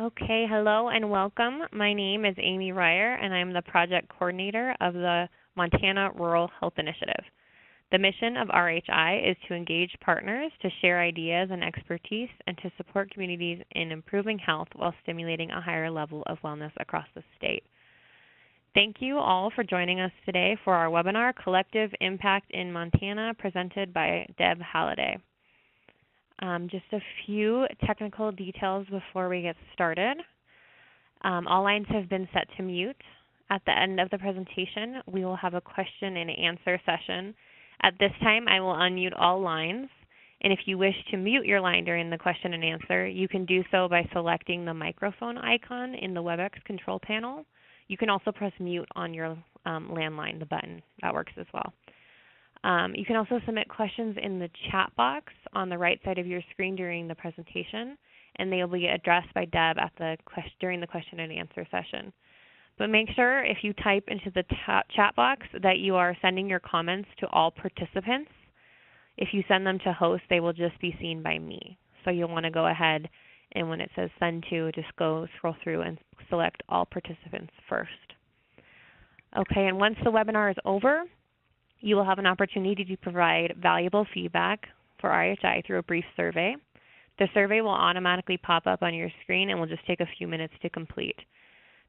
Okay, hello and welcome. My name is Amy Ryer, and I'm the project coordinator of the Montana Rural Health Initiative. The mission of RHI is to engage partners to share ideas and expertise and to support communities in improving health while stimulating a higher level of wellness across the state. Thank you all for joining us today for our webinar, Collective Impact in Montana, presented by Deb Halliday. Just a few technical details before we get started. All lines have been set to mute. At the end of the presentation, we will have a question and answer session. At this time, I will unmute all lines. And if you wish to mute your line during the question and answer, you can do so by selecting the microphone icon in the WebEx control panel. You can also press mute on your landline, the button. That works as well. You can also submit questions in the chat box on the right side of your screen during the presentation, and they will be addressed by Deb during the question and answer session. But make sure if you type into the chat box that you are sending your comments to all participants. If you send them to host, they will just be seen by me. So you'll want to go ahead and when it says send to, just scroll through and select all participants first. Okay, and once the webinar is over, you will have an opportunity to provide valuable feedback for RHI through a brief survey. The survey will automatically pop up on your screen and will just take a few minutes to complete.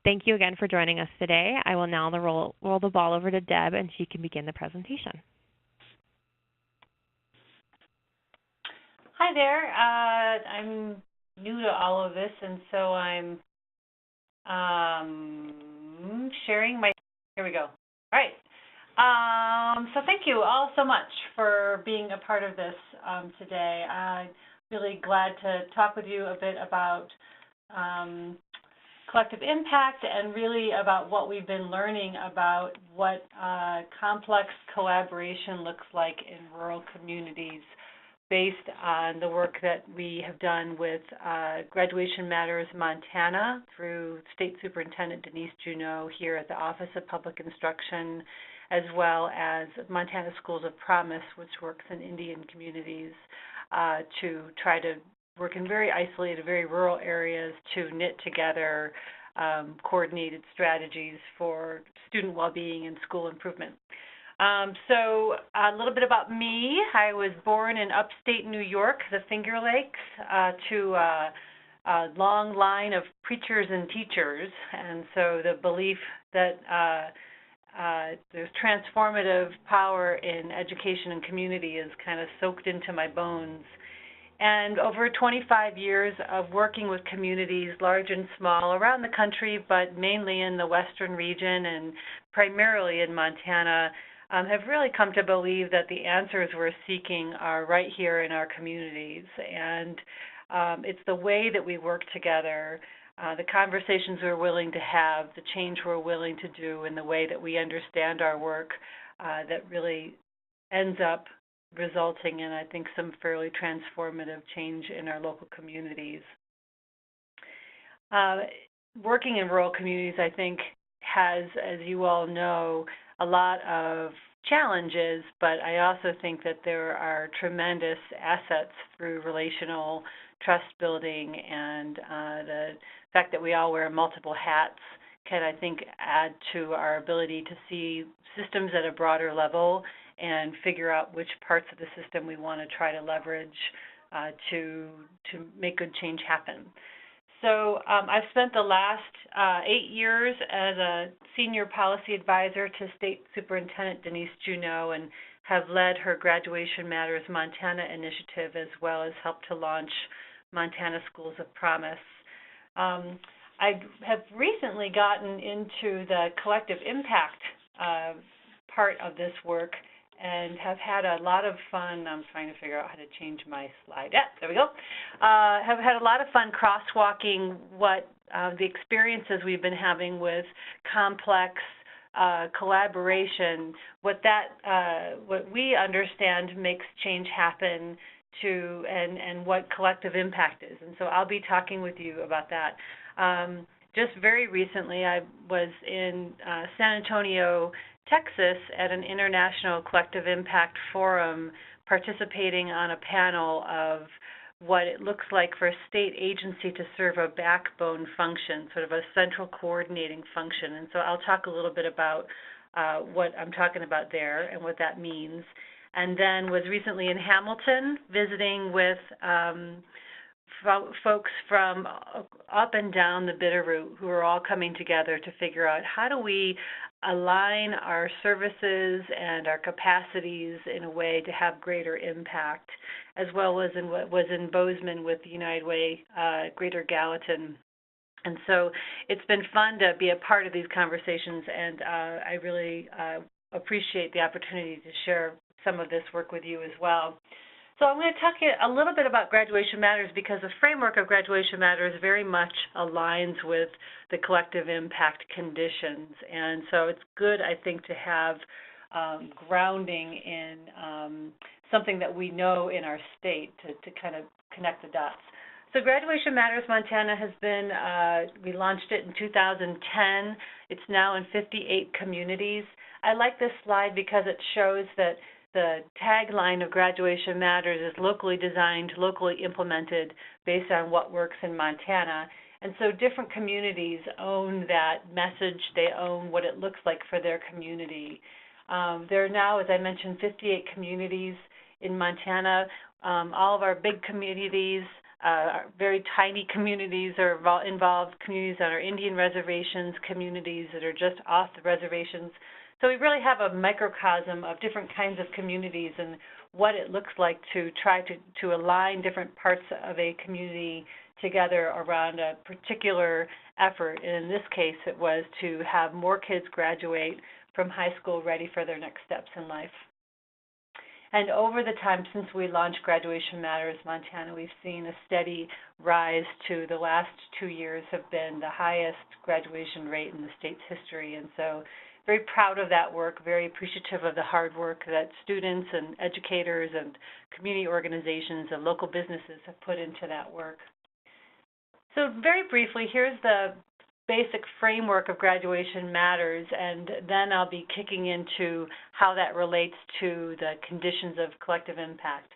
Thank you again for joining us today. I will now roll the ball over to Deb and she can begin the presentation. Hi there. I'm new to all of this, and so I'm sharing my, here we go. All right. So thank you all so much for being a part of this today. I'm really glad to talk with you a bit about collective impact and really about what we've been learning about what complex collaboration looks like in rural communities based on the work that we have done with Graduation Matters Montana through State Superintendent Denise Juneau here at the Office of Public Instruction, as well as Montana Schools of Promise, which works in Indian communities to try to work in very isolated, very rural areas to knit together coordinated strategies for student well-being and school improvement. So a little bit about me. I was born in upstate New York, the Finger Lakes, to a long line of preachers and teachers, and so the belief that there's transformative power in education and community is kind of soaked into my bones. And over 25 years of working with communities, large and small, around the country, but mainly in the western region and primarily in Montana, have really come to believe that the answers we're seeking are right here in our communities. And it's the way that we work together, the conversations we're willing to have, the change we're willing to do, and the way that we understand our work that really ends up resulting in, I think, some fairly transformative change in our local communities. Working in rural communities, I think, has, as you all know, a lot of challenges, but I also think that there are tremendous assets through relational trust building, and the fact that we all wear multiple hats can, I think, add to our ability to see systems at a broader level and figure out which parts of the system we want to try to leverage to make good change happen. So I've spent the last 8 years as a senior policy advisor to State Superintendent Denise Juneau and have led her Graduation Matters Montana initiative, as well as helped to launch Montana Schools of Promise. I have recently gotten into the collective impact part of this work and have had a lot of fun. I'm trying to figure out how to change my slide. Yeah, there we go. Have had a lot of fun crosswalking what the experiences we've been having with complex collaboration, what we understand makes change happen to, and what collective impact is. And so I'll be talking with you about that. Just very recently, I was in San Antonio, Texas at an international collective impact forum participating on a panel of what it looks like for a state agency to serve a backbone function, sort of a central coordinating function. And so I'll talk a little bit about what I'm talking about there and what that means. And then was recently in Hamilton visiting with folks from up and down the Bitterroot who are all coming together to figure out how do we align our services and our capacities in a way to have greater impact, as well as in what was in Bozeman with the United Way, Greater Gallatin. And so it's been fun to be a part of these conversations, and I really appreciate the opportunity to share some of this work with you as well. So I'm going to talk a little bit about Graduation Matters because the framework of Graduation Matters very much aligns with the collective impact conditions. And so it's good, I think, to have grounding in something that we know in our state to kind of connect the dots. So Graduation Matters Montana has been, we launched it in 2010. It's now in 58 communities. I like this slide because it shows that the tagline of Graduation Matters is locally designed, locally implemented based on what works in Montana. And so different communities own that message. They own what it looks like for their community. There are now, as I mentioned, 58 communities in Montana. All of our big communities, very tiny communities are involved, communities on our Indian reservations, communities that are just off the reservations. So we really have a microcosm of different kinds of communities and what it looks like to try to align different parts of a community together around a particular effort. And in this case, it was to have more kids graduate from high school ready for their next steps in life. And over the time since we launched Graduation Matters Montana, we've seen a steady rise to the last 2 years have been the highest graduation rate in the state's history. And so very proud of that work, very appreciative of the hard work that students and educators and community organizations and local businesses have put into that work. So very briefly, here's the basic framework of Graduation Matters, and then I'll be kicking into how that relates to the conditions of collective impact.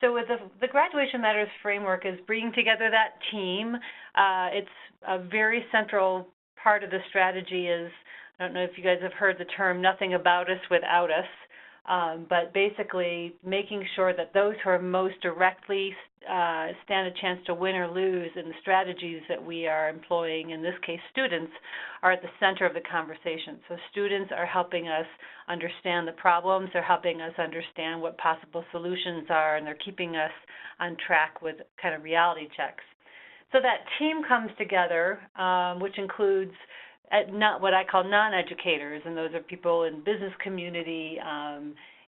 So with the Graduation Matters framework is bringing together that team. It's a very central part of the strategy is, I don't know if you guys have heard the term, nothing about us without us, but basically making sure that those who are most directly stand a chance to win or lose in the strategies that we are employing, in this case students, are at the center of the conversation. So students are helping us understand the problems, they're helping us understand what possible solutions are, and they're keeping us on track with kind of reality checks. So that team comes together, which includes not what I call non-educators, and those are people in business community,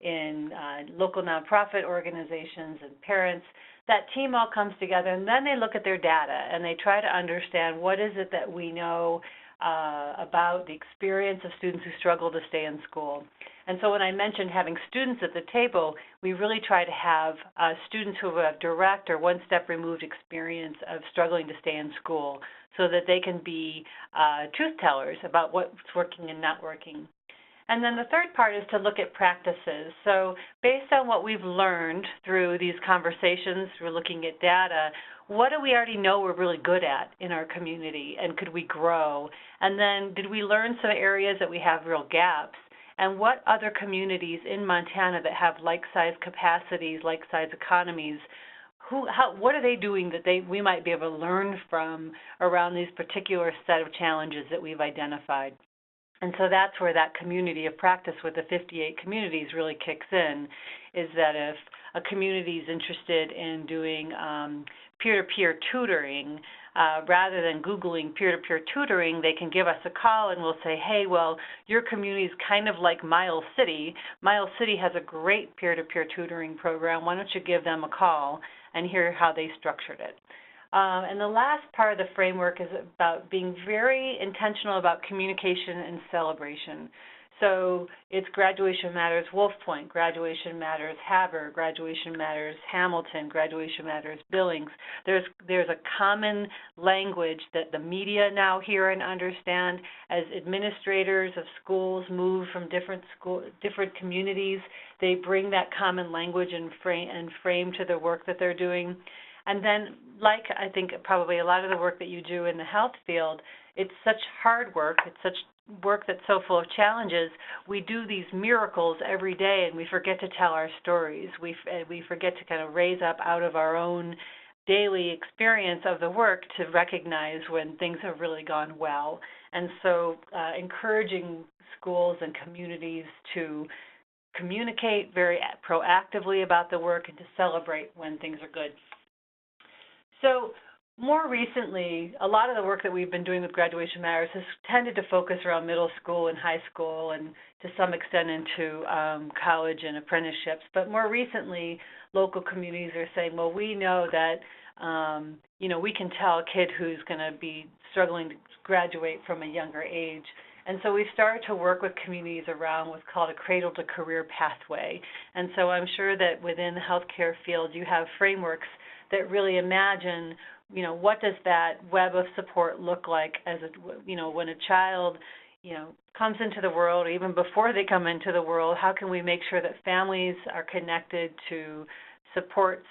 in local nonprofit organizations, and parents. That team all comes together, and then they look at their data, and they try to understand what is it that we know about the experience of students who struggle to stay in school. And so when I mentioned having students at the table, we really try to have students who have direct or one-step removed experience of struggling to stay in school so that they can be truth tellers about what's working and not working. And then the third part is to look at practices. So based on what we've learned through these conversations, we're looking at data, what do we already know we're really good at in our community, and could we grow? And then did we learn some areas that we have real gaps? And what other communities in Montana that have like-size capacities, like-size economies, what are they doing that we might be able to learn from around these particular set of challenges that we've identified? And so that's where that community of practice with the 58 communities really kicks in, is that if a community is interested in doing peer-to-peer tutoring, rather than Googling peer-to-peer tutoring, they can give us a call and we'll say, hey, well, your community is kind of like Miles City. Miles City has a great peer-to-peer tutoring program. Why don't you give them a call and hear how they structured it? And the last part of the framework is about being very intentional about communication and celebration. So it's Graduation Matters Wolf Point, Graduation Matters Havre, Graduation Matters Hamilton, Graduation Matters Billings. There's a common language that the media now hear and understand. As administrators of schools move from different communities, they bring that common language and frame to the work that they're doing. And then, like I think probably a lot of the work that you do in the health field, it's such hard work, it's such work that's so full of challenges. We do these miracles every day, and we forget to tell our stories. We forget to kind of raise up out of our own daily experience of the work to recognize when things have really gone well. And so encouraging schools and communities to communicate very proactively about the work and to celebrate when things are good. So more recently, a lot of the work that we've been doing with Graduation Matters has tended to focus around middle school and high school and to some extent into college and apprenticeships. But more recently, local communities are saying, well, we know that we can tell a kid who's going to be struggling to graduate from a younger age. And so we've started to work with communities around what's called a cradle-to-career pathway. And so I'm sure that within the healthcare field, you have frameworks that really imagine, what does that web of support look like as when a child, comes into the world, or even before they come into the world, how can we make sure that families are connected to supports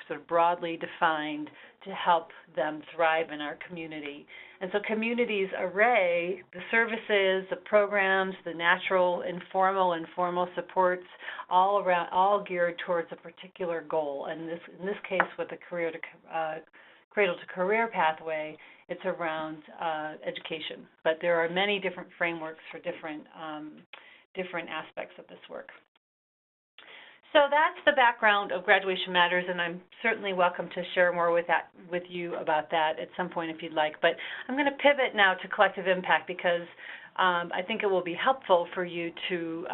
sort of broadly defined to help them thrive in our community. And so communities array the services, the programs, the natural, informal and formal supports, all geared towards a particular goal. And in this case, with the cradle-to-career pathway, it's around education. But there are many different frameworks for different aspects of this work. So that's the background of Graduation Matters, and I'm certainly welcome to share more with you about that at some point if you'd like. But I'm going to pivot now to collective impact because I think it will be helpful for you to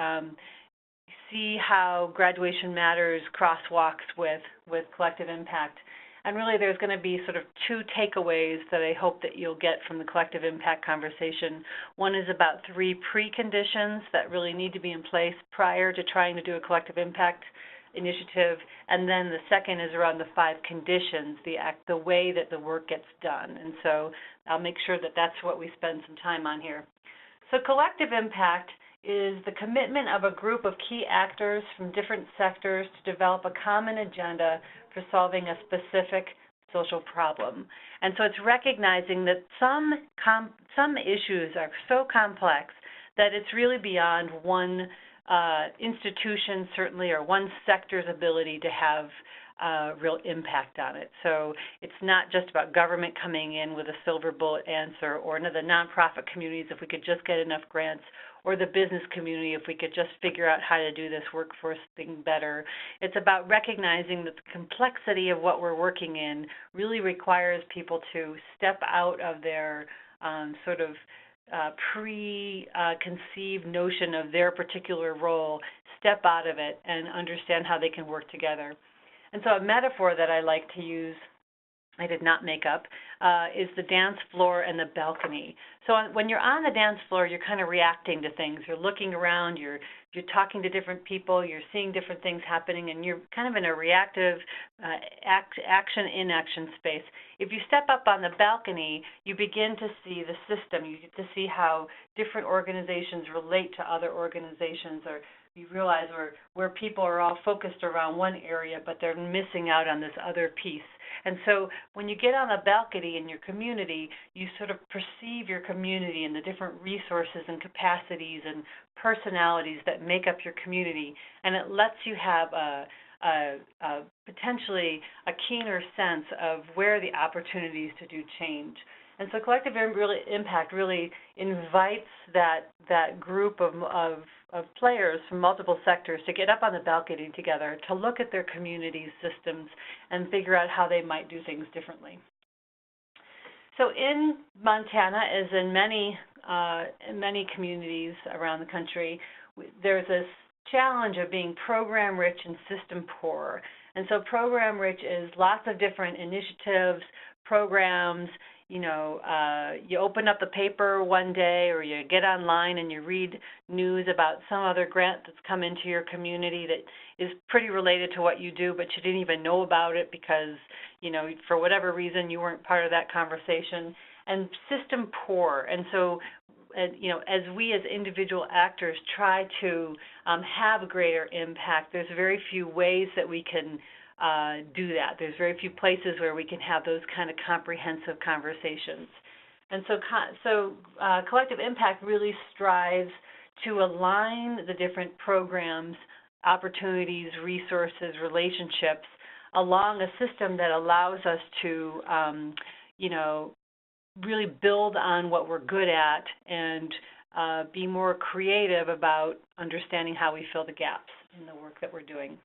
see how Graduation Matters crosswalks with collective impact. And really there's going to be sort of two takeaways that I hope that you'll get from the collective impact conversation. One is about 3 preconditions that really need to be in place prior to trying to do a collective impact initiative. And then the second is around the 5 conditions, the way that the work gets done. And so I'll make sure that that's what we spend some time on here. So collective impact is the commitment of a group of key actors from different sectors to develop a common agenda for solving a specific social problem. And so it's recognizing that some issues are so complex that it's really beyond one institution, certainly, or one sector's ability to have real impact on it. So it's not just about government coming in with a silver bullet answer, or the nonprofit communities if we could just get enough grants, or the business community if we could just figure out how to do this workforce thing better. It's about recognizing that the complexity of what we're working in really requires people to step out of their sort of preconceived notion of their particular role, step out of it, and understand how they can work together. And so a metaphor that I like to use, I did not make up, is the dance floor and the balcony. So when you're on the dance floor, you're kind of reacting to things. You're looking around, you're talking to different people, you're seeing different things happening, and you're kind of in a reactive action-inaction space. If you step up on the balcony, you begin to see the system. You get to see how different organizations relate to other organizations, or you realize where people are all focused around one area, but they're missing out on this other piece. And so when you get on a balcony in your community, you sort of perceive your community and the different resources and capacities and personalities that make up your community, and it lets you have potentially a keener sense of where the opportunities to do change. And so collective impact really invites that group of players from multiple sectors to get up on the balcony together, to look at their community systems and figure out how they might do things differently. So in Montana, as in many communities around the country, there's this challenge of being program rich and system poor. And so program rich is lots of different initiatives, programs. You open up the paper one day, or you get online and you read news about some other grant that's come into your community that is pretty related to what you do, but you didn't even know about it because, for whatever reason you weren't part of that conversation. And system poor. And so, as we as individual actors try to have a greater impact, there's very few ways that we can do that. There's very few places where we can have those kind of comprehensive conversations. And so collective impact really strives to align the different programs, opportunities, resources, relationships along a system that allows us to, really build on what we're good at and be more creative about understanding how we fill the gaps in the work that we're doing.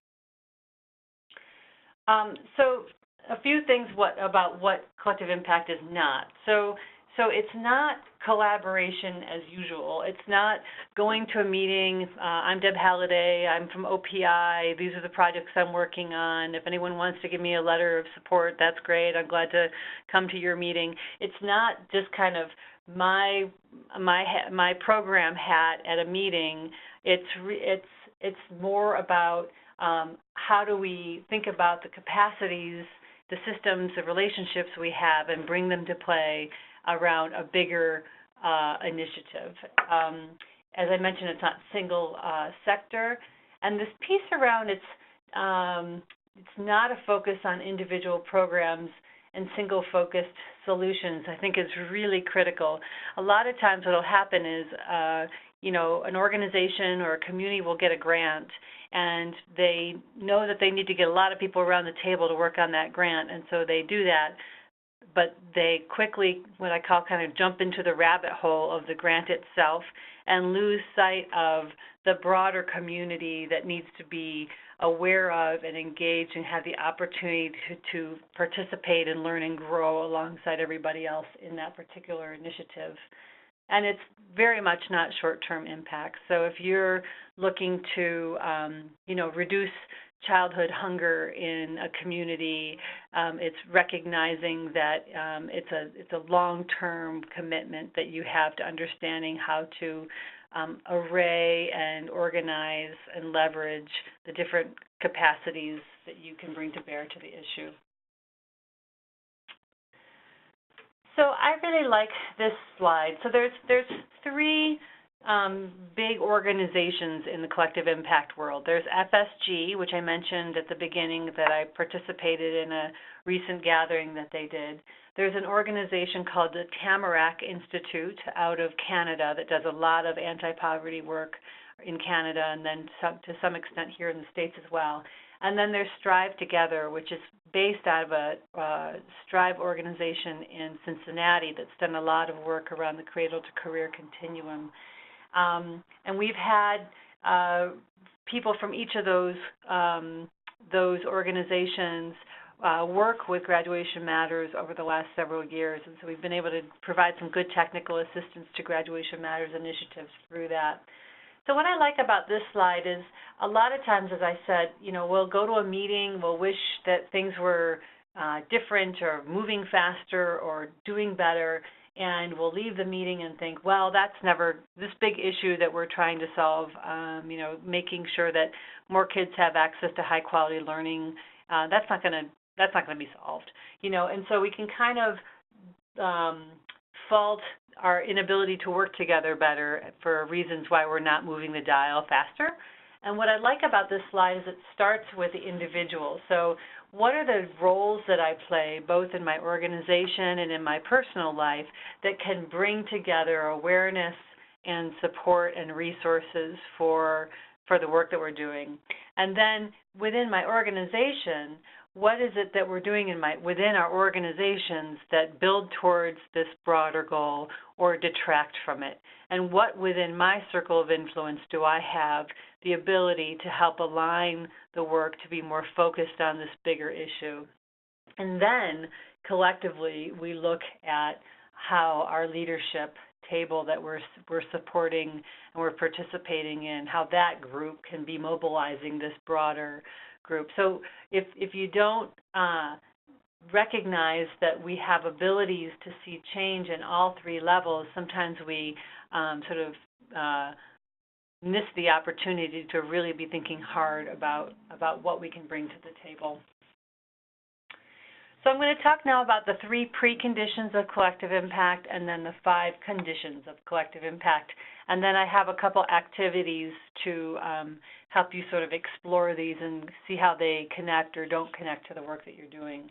So a few things about what collective impact is not. So it's not collaboration as usual. It's not going to a meeting, I'm Deb Halliday, I'm from OPI, these are the projects I'm working on. If anyone wants to give me a letter of support, that's great. I'm glad to come to your meeting. It's not just kind of my program hat at a meeting. It's more about how do we think about the capacities, the systems, the relationships we have, and bring them to play around a bigger initiative. As I mentioned, it's not single sector, and this piece around it's not a focus on individual programs and single-focused solutions, I think is really critical. A lot of times what will happen is, an organization or a community will get a grant, and they know that they need to get a lot of people around the table to work on that grant, and so they do that. But they quickly, what I call, kind of jump into the rabbit hole of the grant itself and lose sight of the broader community that needs to be aware of and engage and have the opportunity to participate and learn and grow alongside everybody else in that particular initiative. And it's very much not short-term impact. So if you're looking to, reduce childhood hunger in a community, it's recognizing that it's a long-term commitment that you have to understanding how to array and organize and leverage the different capacities that you can bring to bear to the issue. So I really like this slide. So there's three big organizations in the collective impact world. There's FSG, which I mentioned at the beginning that I participated in a recent gathering that they did. There's an organization called the Tamarack Institute out of Canada that does a lot of anti-poverty work in Canada and then to some extent here in the States as well. And then there's Strive Together, which is based out of a Strive organization in Cincinnati that's done a lot of work around the cradle-to-career continuum. And we've had people from each of those organizations work with Graduation Matters over the last several years, and so we've been able to provide some good technical assistance to Graduation Matters initiatives through that. So what I like about this slide is a lot of times, as I said, we'll go to a meeting, we'll wish that things were different or moving faster or doing better, and we'll leave the meeting and think, well, that's never this big issue that we're trying to solve, making sure that more kids have access to high-quality learning. That's not going to be solved, and so we can kind of fault our inability to work together better for reasons why we're not moving the dial faster. And what I like about this slide is it starts with the individual. So what are the roles that I play both in my organization and in my personal life that can bring together awareness and support and resources for the work that we're doing? And then within my organization, what is it that we're doing within our organizations that build towards this broader goal or detract from it? And what within my circle of influence do I have the ability to help align the work to be more focused on this bigger issue? And then collectively we look at how our leadership table that we're supporting and we're participating in, how that group can be mobilizing this broader group. So if you don't recognize that we have abilities to see change in all three levels, sometimes we sort of miss the opportunity to really be thinking hard about what we can bring to the table. So I'm going to talk now about the 3 preconditions of collective impact and then the 5 conditions of collective impact. And then I have a couple activities to help you sort of explore these and see how they connect or don't connect to the work that you're doing.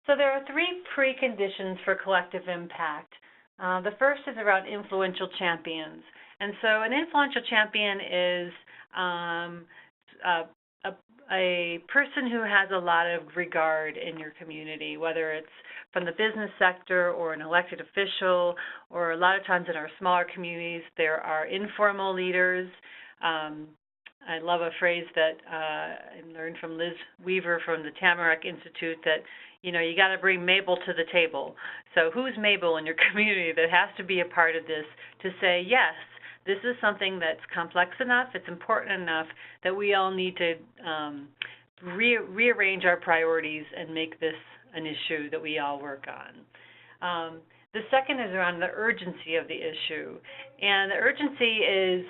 So there are 3 preconditions for collective impact. The first is around influential champions. And so an influential champion is a person who has a lot of regard in your community, whether it's from the business sector or an elected official, or a lot of times in our smaller communities, there are informal leaders. I love a phrase that I learned from Liz Weaver from the Tamarack Institute that, you know, you got to bring Mabel to the table. So who's Mabel in your community that has to be a part of this to say, yes, this is something that's complex enough, it's important enough that we all need to rearrange our priorities and make this an issue that we all work on. The second is around the urgency of the issue. And the urgency is,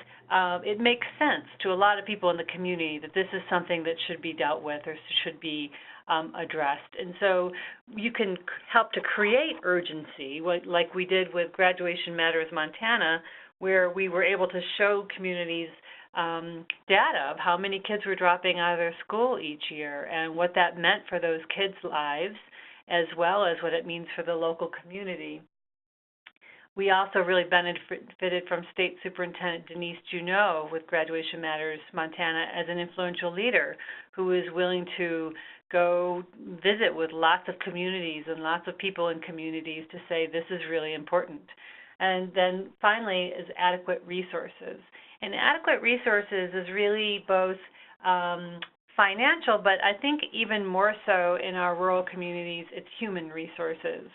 it makes sense to a lot of people in the community that this is something that should be dealt with or should be addressed. And so you can help to create urgency, like we did with Graduation Matters Montana, where we were able to show communities data of how many kids were dropping out of their school each year and what that meant for those kids' lives, as well as what it means for the local community. We also really benefited from State Superintendent Denise Juneau with Graduation Matters Montana as an influential leader who is willing to go visit with lots of communities and lots of people in communities to say this is really important. And then finally is adequate resources. And adequate resources is really both financial, but I think even more so in our rural communities, it's human resources.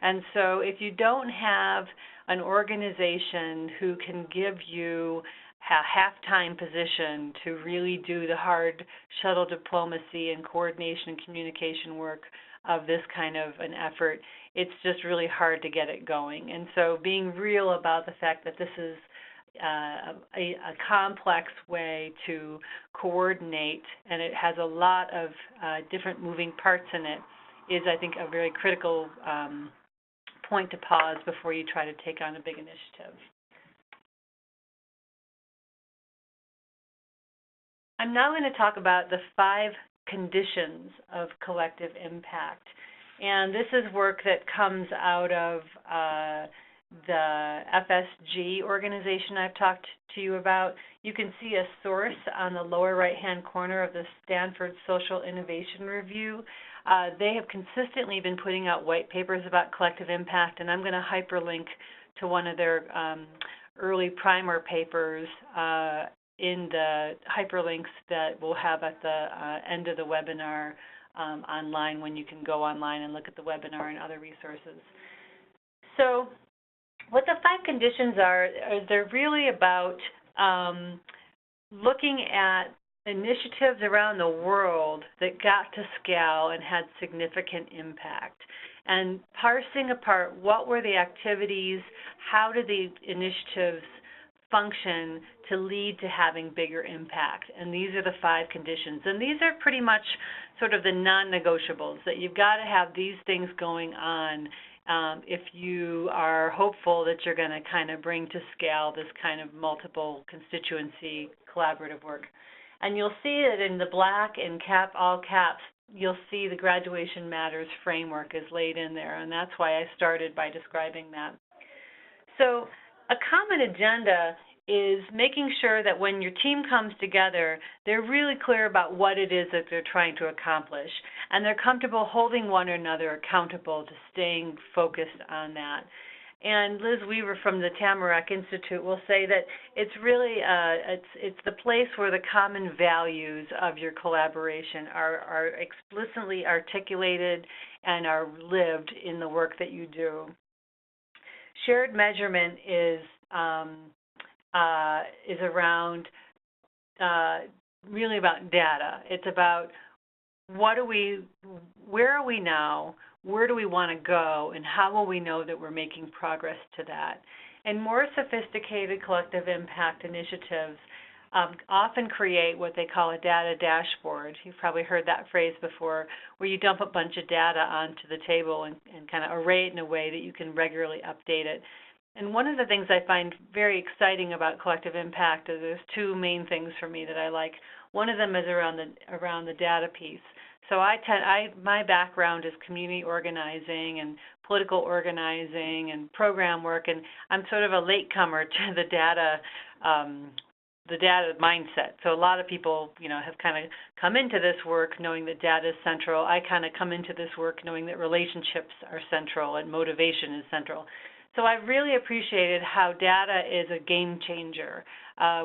And so if you don't have an organization who can give you a half-time position to really do the hard shuttle diplomacy and coordination and communication work of this kind of an effort, it's just really hard to get it going. And so being real about the fact that this is a complex way to coordinate, and it has a lot of different moving parts in it, is, I think, a very critical point to pause before you try to take on a big initiative. I'm now going to talk about the 5 conditions of collective impact. And this is work that comes out of the FSG organization I've talked to you about. You can see a source on the lower right-hand corner of the Stanford Social Innovation Review. They have consistently been putting out white papers about collective impact, and I'm going to hyperlink to one of their early primer papers in the hyperlinks that we'll have at the end of the webinar online, when you can go online and look at the webinar and other resources. So what the 5 conditions are they're really about looking at initiatives around the world that got to scale and had significant impact, and parsing apart what were the activities, how did the initiatives function to lead to having bigger impact. And these are the 5 conditions. And these are pretty much sort of the non-negotiables, that you've got to have these things going on if you are hopeful that you're going to kind of bring to scale this kind of multiple constituency collaborative work. And you'll see it in the black in all caps, you'll see the Graduation Matters framework is laid in there, and that's why I started by describing that. So a common agenda is making sure that when your team comes together, they're really clear about what it is that they're trying to accomplish, and they're comfortable holding one another accountable to staying focused on that. And Liz Weaver from the Tamarack Institute will say that it's really it's the place where the common values of your collaboration are explicitly articulated and are lived in the work that you do. Shared measurement is around really about data. It's about where are we now, where do we want to go, and how will we know that we're making progress to that? And more sophisticated collective impact initiatives often create what they call a data dashboard. You've probably heard that phrase before, where you dump a bunch of data onto the table and kind of array it in a way that you can regularly update it. And one of the things I find very exciting about collective impact is there's two main things for me that I like. One of them is around the data piece. So my background is community organizing and political organizing and program work, and I'm sort of a latecomer to the data mindset. So a lot of people, have kind of come into this work knowing that data is central. I kind of come into this work knowing that relationships are central and motivation is central. So I really appreciated how data is a game changer.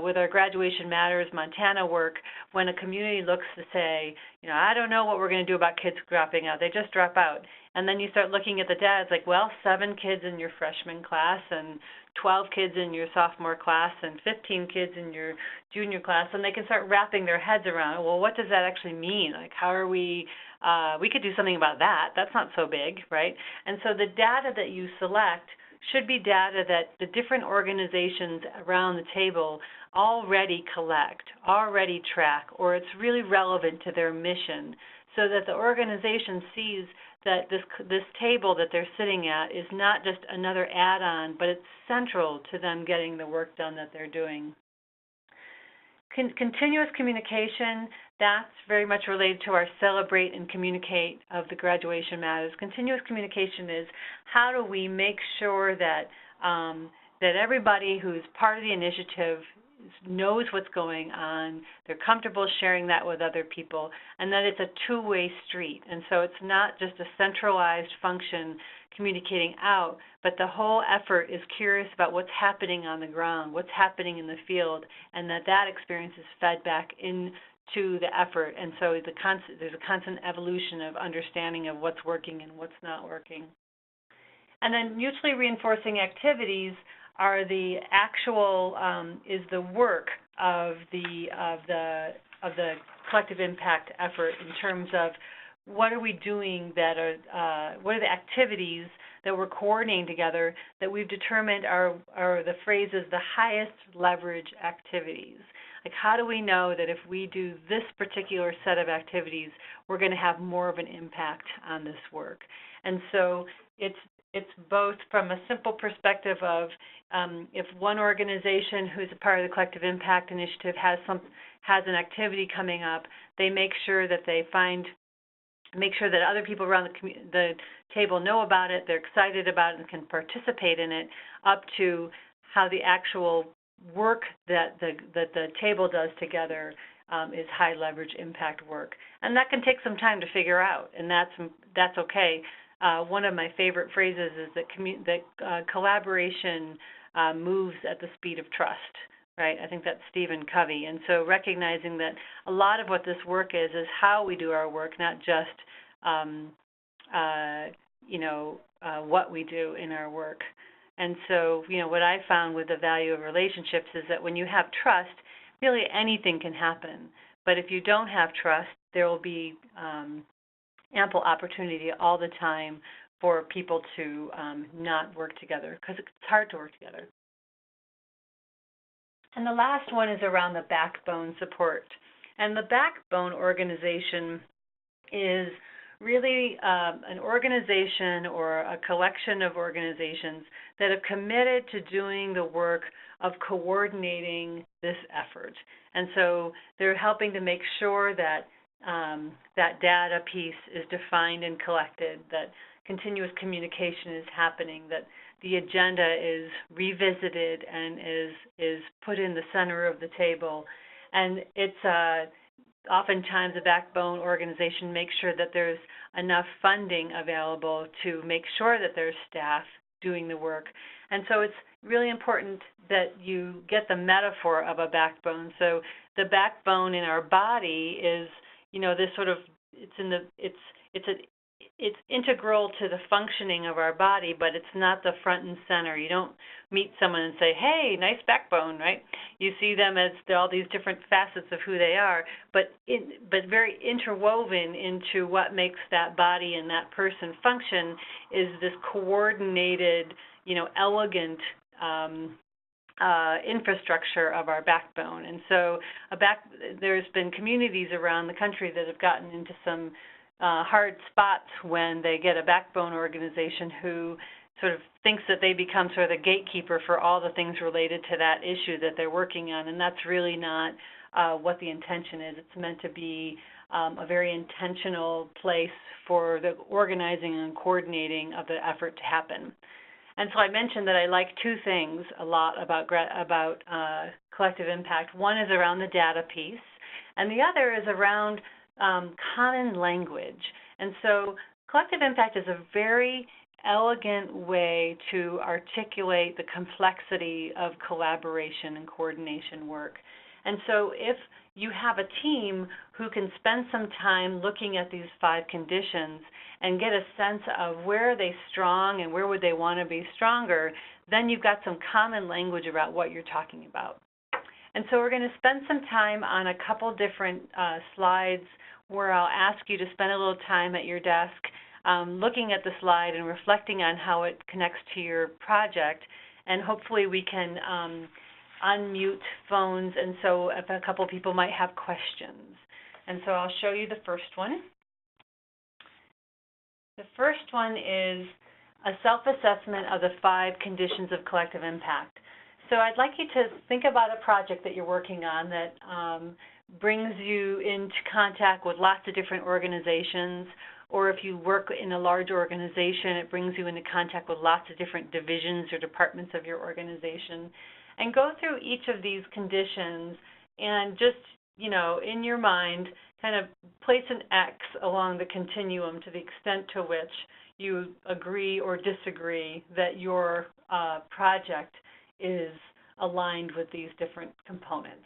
With our Graduation Matters Montana work, when a community looks to say, I don't know what we're going to do about kids dropping out. They just drop out. And then you start looking at the data. It's like, well, 7 kids in your freshman class and 12 kids in your sophomore class and 15 kids in your junior class. And they can start wrapping their heads around, well, what does that actually mean? Like, how are we could do something about that. That's not so big, right? And so the data that you select should be data that the different organizations around the table already collect, already track, or it's really relevant to their mission, so that the organization sees that this table that they're sitting at is not just another add-on, but it's central to them getting the work done that they're doing. Continuous communication, that's very much related to our Celebrate and Communicate of the Graduation Matters. Continuous communication is how do we make sure that that everybody who's part of the initiative knows what's going on, they're comfortable sharing that with other people, and that it's a two-way street. And so it's not just a centralized function communicating out, but the whole effort is curious about what's happening on the ground, what's happening in the field, and that experience is fed back into the effort. And so there's a constant evolution of understanding of what's working and what's not working. And then mutually reinforcing activities are the actual is the work of the collective impact effort in terms of what are we doing that are what are the activities that we're coordinating together that we've determined are the phrases the highest leverage activities. Like, how do we know that if we do this particular set of activities, we're going to have more of an impact on this work? And so it's both from a simple perspective of if one organization who's a part of the Collective Impact Initiative has an activity coming up, they make sure that other people around the table know about it, they're excited about it, and can participate in it, up to how the actual work that the table does together is high leverage impact work. And that can take some time to figure out, and that's okay. One of my favorite phrases is that collaboration moves at the speed of trust, right? I think that's Stephen Covey. And so recognizing that a lot of what this work is how we do our work, not just, what we do in our work. And so, what I found with the value of relationships is that when you have trust, really anything can happen. But if you don't have trust, there will be ample opportunity all the time for people to not work together, because it's hard to work together. And the last one is around the backbone support. And the backbone organization is really an organization or a collection of organizations that have committed to doing the work of coordinating this effort. And so they're helping to make sure that that data piece is defined and collected, that continuous communication is happening, that the agenda is revisited and is put in the center of the table. And it's oftentimes a backbone organization makes sure that there's enough funding available to make sure that there's staff doing the work. And so it's really important that you get the metaphor of a backbone. So the backbone in our body is, this sort of, it's integral to the functioning of our body, but it's not the front and center. You don't meet someone and say, hey, nice backbone, right? You see them as all these different facets of who they are, but very interwoven into what makes that body and that person function is this coordinated, elegant infrastructure of our backbone. And so there's been communities around the country that have gotten into some hard spots when they get a backbone organization who sort of thinks that they become sort of the gatekeeper for all the things related to that issue that they're working on, and that's really not what the intention is. It's meant to be a very intentional place for the organizing and coordinating of the effort to happen. And so I mentioned that I like two things a lot about collective impact. One is around the data piece, and the other is around common language. And so collective impact is a very elegant way to articulate the complexity of collaboration and coordination work. And so if you have a team who can spend some time looking at these 5 conditions and get a sense of where are they strong and where would they want to be stronger, then you've got some common language about what you're talking about. And so we're going to spend some time on a couple different slides where I'll ask you to spend a little time at your desk looking at the slide and reflecting on how it connects to your project, and hopefully we can unmute phones, and so if a couple people might have questions. And so I'll show you the first one. The first one is a self-assessment of the 5 conditions of collective impact. So I'd like you to think about a project that you're working on that brings you into contact with lots of different organizations, or if you work in a large organization, it brings you into contact with lots of different divisions or departments of your organization. And go through each of these conditions and just, you know, in your mind, kind of place an X along the continuum to the extent to which you agree or disagree that your project is aligned with these different components.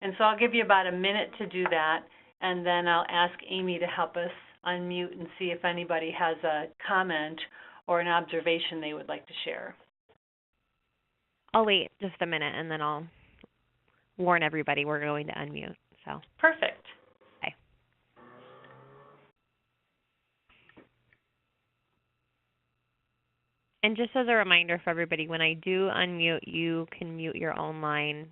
And so I'll give you about a minute to do that, and then I'll ask Amy to help us unmute and see if anybody has a comment or an observation they would like to share. I'll wait just a minute, and then I'll warn everybody we're going to unmute. So perfect. Okay. And just as a reminder for everybody, when I do unmute, you can mute your own line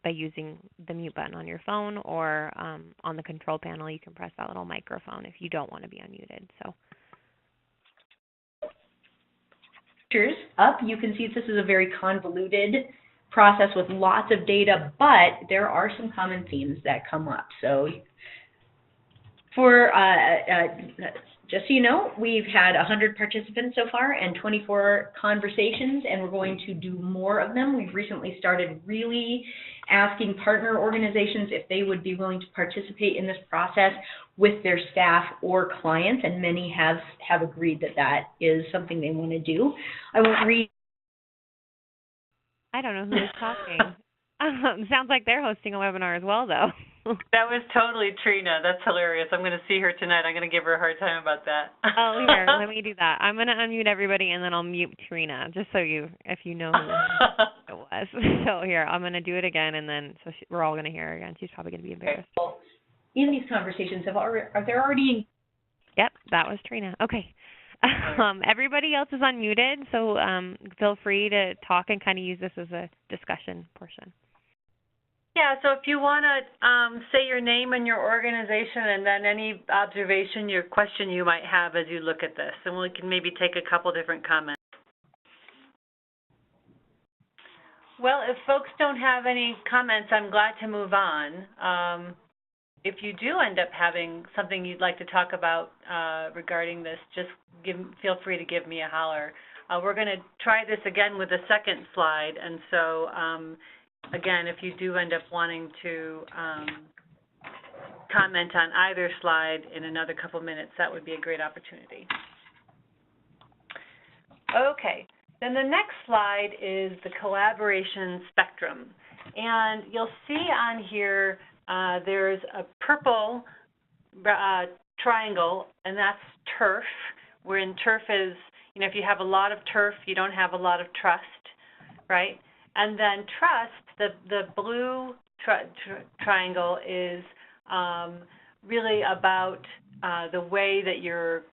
by using the mute button on your phone, or on the control panel, you can press that little microphone if you don't want to be unmuted. So. Up, you can see this is a very convoluted process with lots of data, but there are some common themes that come up. So for just so you know, we've had 100 participants so far and 24 conversations, and we're going to do more of them. We've recently started really asking partner organizations if they would be willing to participate in this process with their staff or clients, and many have agreed that that is something they want to do. I won't read. I don't know who is talking. Sounds like they're hosting a webinar as well, though. That was totally Trina. That's hilarious. I'm going to see her tonight. I'm going to give her a hard time about that. Oh, here, let me do that. I'm going to unmute everybody, and then I'll mute Trina, just so if you know who it was. So here, I'm going to do it again, and then we're all going to hear her again. She's probably going to be embarrassed. In these conversations, are there already? Yep, that was Trina. Okay. Everybody else is unmuted, so feel free to talk and kind of use this as a discussion portion. Yeah, so if you want to say your name and your organization, and then any observation, your question you might have as you look at this, and we can maybe take a couple different comments. Well, if folks don't have any comments, I'm glad to move on. If you do end up having something you'd like to talk about regarding this, just feel free to give me a holler. We're going to try this again with a second slide, and so again, if you do end up wanting to comment on either slide in another couple minutes, that would be a great opportunity. Okay, then the next slide is the collaboration spectrum. And you'll see on here there's a purple triangle, and that's turf, wherein turf is, you know, if you have a lot of turf, you don't have a lot of trust, right? And then trust, the blue triangle is really about the way that you're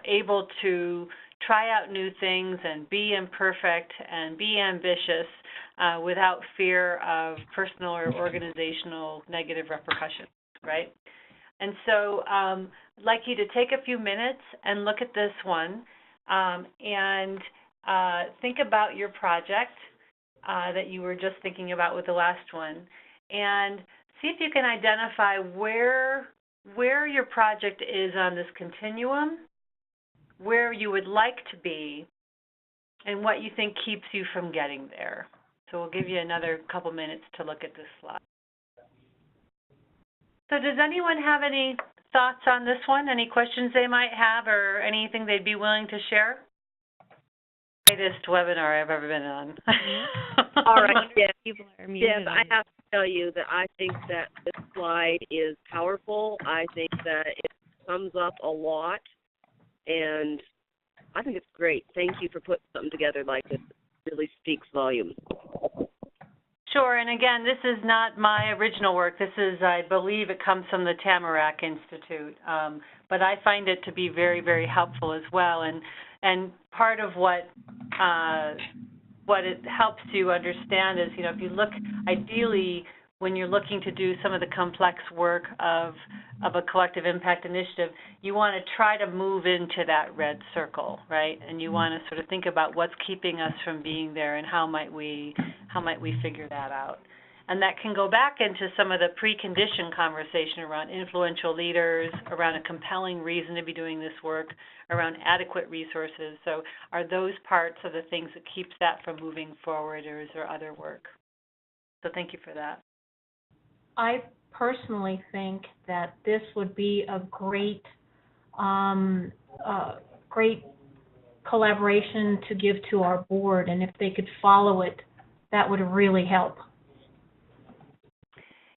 able to try out new things and be imperfect and be ambitious without fear of personal or organizational negative repercussions, right? And so I'd like you to take a few minutes and look at this one and think about your project that you were just thinking about with the last one, and see if you can identify where your project is on this continuum, where you would like to be, and what you think keeps you from getting there. So we'll give you another couple minutes to look at this slide. So does anyone have any thoughts on this one? Any questions they might have or anything they'd be willing to share? Greatest webinar I've ever been on. All right, Deb, Deb, I have to tell you that I think that this slide is powerful. I think that it sums up a lot, and I think it's great. Thank you for putting something together like this. It really speaks volumes. Sure, and again, this is not my original work. This is, I believe it comes from the Tamarack Institute, but I find it to be very, very helpful as well. And part of what it helps you understand is, if you look, ideally, when you're looking to do some of the complex work of a collective impact initiative, you want to try to move into that red circle, right? And you want to sort of think about what's keeping us from being there and how might we figure that out. And that can go back into some of the precondition conversation around influential leaders, around a compelling reason to be doing this work, around adequate resources. So are those parts of the things that keeps that from moving forward, or is there other work? So thank you for that. I personally think that this would be a great, great collaboration to give to our board, and if they could follow it, that would really help.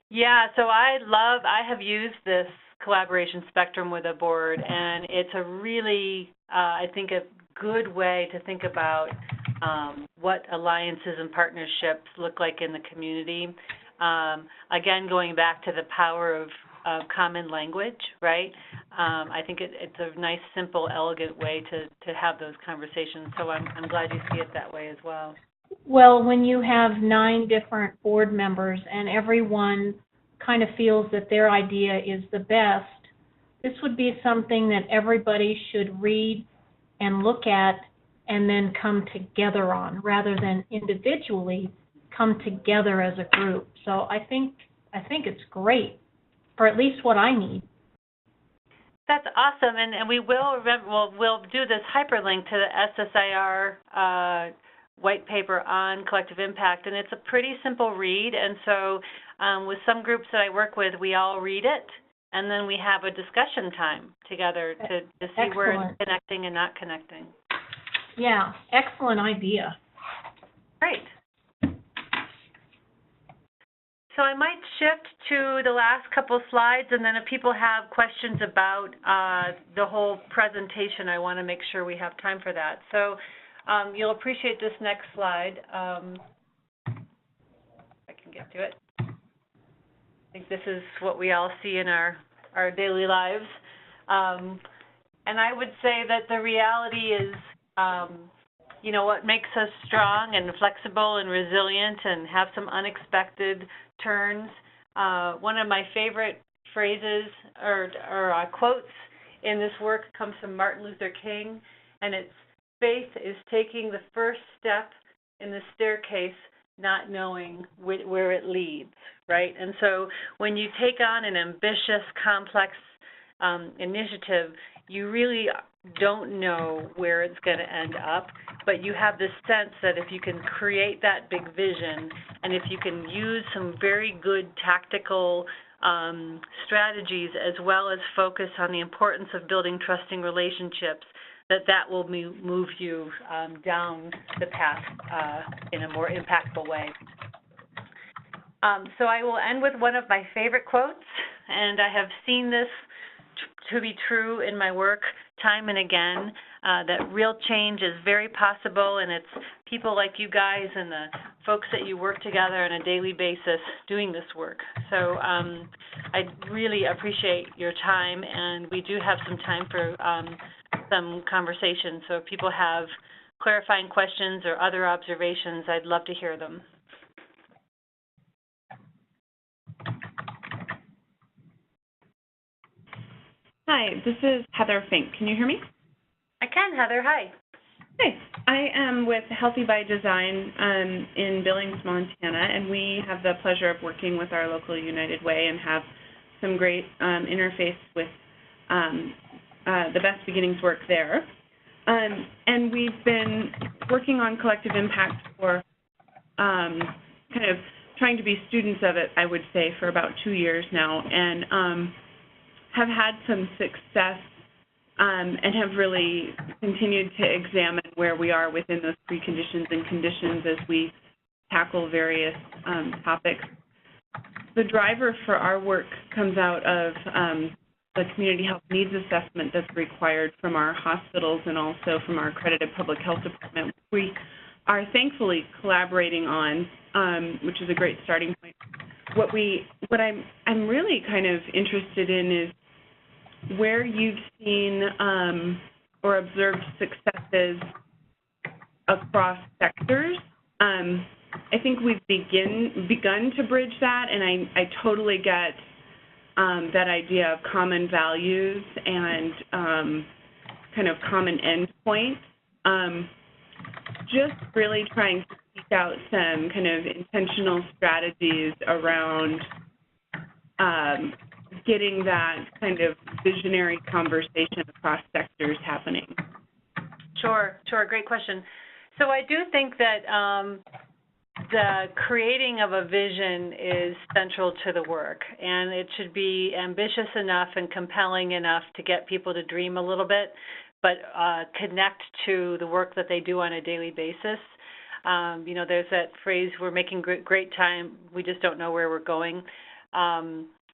Yeah, so I have used this collaboration spectrum with a board, and it's a really, I think, a good way to think about what alliances and partnerships look like in the community. Again, going back to the power of common language, right? I think it's a nice, simple, elegant way to have those conversations. So I'm glad you see it that way as well. Well, when you have 9 different board members and everyone kind of feels that their idea is the best, this would be something that everybody should read and look at and then come together on, rather than individually come together as a group. So I think it's great, for at least what I need. That's awesome, and we will we'll do this hyperlink to the SSIR white paper on collective impact, and it's a pretty simple read. And so with some groups that I work with, we all read it, and then we have a discussion time together to see Excellent. where it's connecting and not connecting. Yeah, excellent idea. Great. So I might shift to the last couple slides, and then if people have questions about the whole presentation, I want to make sure we have time for that. So you'll appreciate this next slide. If I can get to it. I think this is what we all see in our daily lives. And I would say that the reality is, what makes us strong and flexible and resilient and have some unexpected turns. One of my favorite phrases or quotes in this work comes from Martin Luther King, and it's, "Faith is taking the first step in the staircase, not knowing where it leads," right? And so when you take on an ambitious, complex initiative, you really don't know where it's going to end up, but you have this sense that if you can create that big vision, and if you can use some very good tactical strategies, as well as focus on the importance of building trusting relationships, that will move you down the path in a more impactful way. So I will end with one of my favorite quotes, and I have seen this to be true in my work time and again, that real change is very possible, and it's people like you guys and the folks that you work together on a daily basis doing this work. So I really appreciate your time, and we do have some time for some conversation. So if people have clarifying questions or other observations, I'd love to hear them. Hi, this is Heather Fink. Can you hear me? I can, Heather. Hi. Hi. I am with Healthy by Design in Billings, Montana, and we have the pleasure of working with our local United Way and have some great interface with the Best Beginnings work there. And we've been working on collective impact for kind of trying to be students of it, I would say, for about 2 years now, and have had some success and have really continued to examine where we are within those preconditions and conditions as we tackle various topics. The driver for our work comes out of the community health needs assessment that's required from our hospitals and also from our accredited public health department. We are thankfully collaborating on, which is a great starting point. What I'm really kind of interested in is where you've seen or observed successes across sectors. I think we've begun to bridge that, and I totally get that idea of common values and kind of common endpoints. Just really trying to seek out some kind of intentional strategies around getting that kind of visionary conversation across sectors happening. Sure. Great question. So I do think that the creating of a vision is central to the work, and it should be ambitious enough and compelling enough to get people to dream a little bit, but connect to the work that they do on a daily basis. You know, there's that phrase, we're making great time, we just don't know where we're going.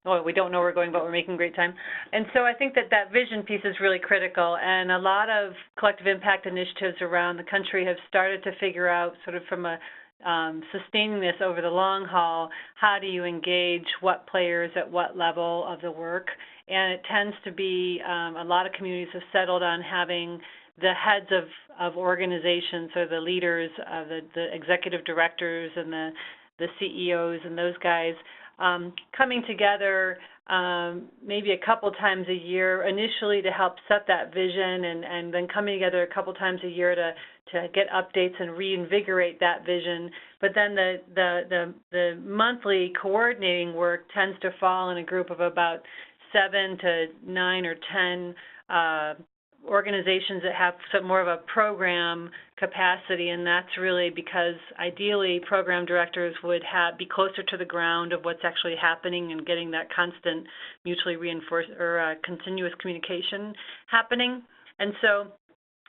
Well, we don't know where we're going, but we're making great time. And so I think that that vision piece is really critical, and a lot of collective impact initiatives around the country have started to figure out, sort of from a sustaining this over the long haul, how do you engage what players at what level of the work. And it tends to be, a lot of communities have settled on having the heads of organizations, or the leaders, the executive directors and the CEOs and those guys, coming together maybe a couple times a year initially to help set that vision, and then coming together a couple times a year to get updates and reinvigorate that vision. But then the monthly coordinating work tends to fall in a group of about 7 to 9 or 10 organizations that have some more of a program capacity, and that's really because ideally program directors would be closer to the ground of what's actually happening and getting that constant mutually reinforced or continuous communication happening. And so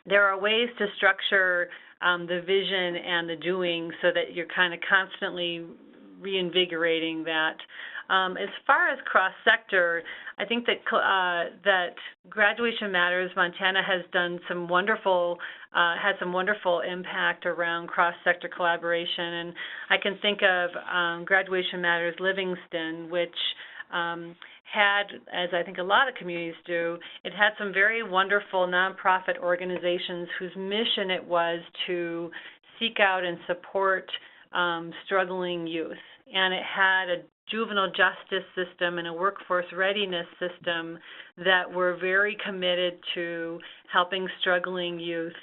there are ways to structure the vision and the doing so that you're kind of constantly reinvigorating that. As far as cross-sector, I think that that Graduation Matters Montana has done some wonderful, had some wonderful impact around cross-sector collaboration, and I can think of Graduation Matters Livingston, which had, as I think a lot of communities do, it had some very wonderful nonprofit organizations whose mission it was to seek out and support struggling youth. And it had a juvenile justice system and a workforce readiness system that were very committed to helping struggling youth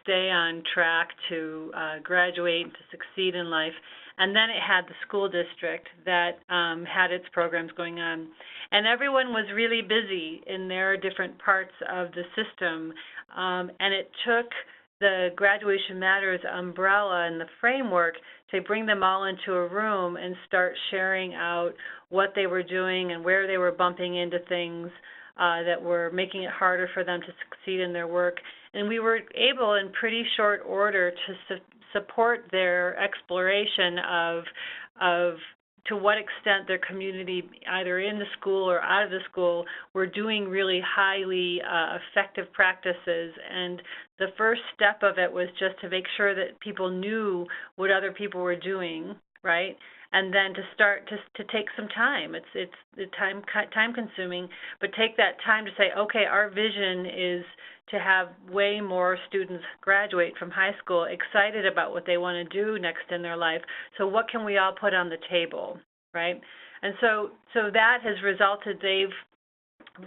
stay on track to graduate and to succeed in life. And then it had the school district that had its programs going on. And everyone was really busy in their different parts of the system. And it took the Graduation Matters umbrella and the framework to bring them all into a room and start sharing out what they were doing and where they were bumping into things that were making it harder for them to succeed in their work. And we were able in pretty short order to support their exploration of to what extent their community, either in the school or out of the school, were doing really highly effective practices. And the first step of it was just to make sure that people knew what other people were doing, right? And then to start to take some time. It's time consuming, but take that time to say, okay, our vision is to have way more students graduate from high school excited about what they want to do next in their life. So what can we all put on the table, right? And so that has resulted, they've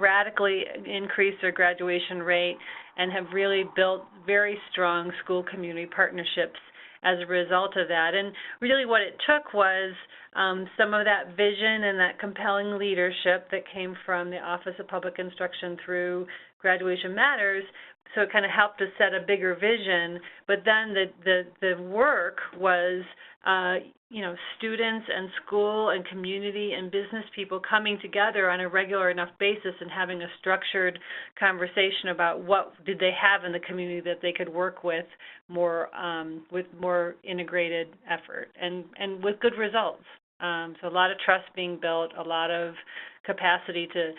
radically increased their graduation rate and have really built very strong school community partnerships as a result of that. And really what it took was some of that vision and that compelling leadership that came from the Office of Public Instruction through Graduation Matters. So it kind of helped us set a bigger vision, but then the work was students and school and community and business people coming together on a regular enough basis and having a structured conversation about what did they have in the community that they could work with more integrated effort and with good results. So a lot of trust being built, a lot of capacity to,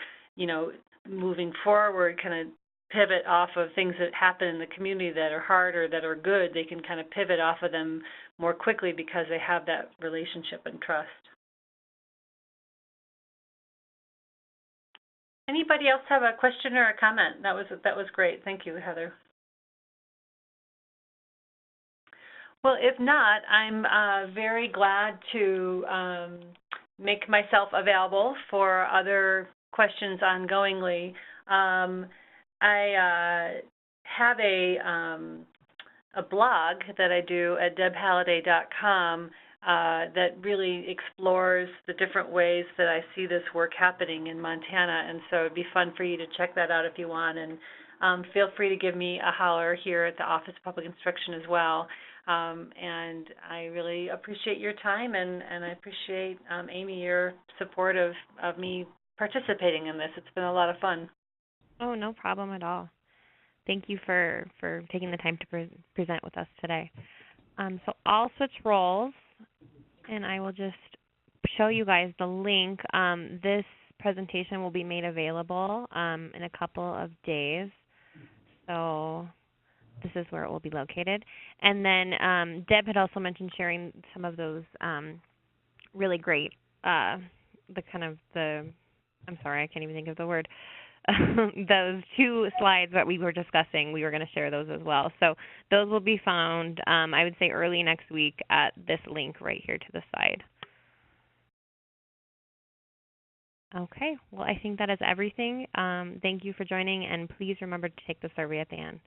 moving forward, kind of pivot off of things that happen in the community that are hard or that are good. They can kind of pivot off of them more quickly because they have that relationship and trust. Anybody else have a question or a comment? That was great. Thank you, Heather. Well, if not, I'm very glad to make myself available for other questions ongoingly. I have a blog that I do at debhalliday.com that really explores the different ways that I see this work happening in Montana, and so it'd be fun for you to check that out if you want, and feel free to give me a holler here at the Office of Public Instruction as well. And I really appreciate your time, and I appreciate, Amy, your support of me participating in this. It's been a lot of fun. Oh, no problem at all. Thank you for taking the time to present with us today. So I'll switch roles, and I will just show you guys the link. This presentation will be made available in a couple of days. So this is where it will be located. And then Deb had also mentioned sharing some of those really great, I'm sorry, I can't even think of the word. Those 2 slides that we were discussing, we were going to share those as well. So those will be found, I would say, early next week at this link right here to the side. Okay, well, I think that is everything. Thank you for joining, and please remember to take the survey at the end.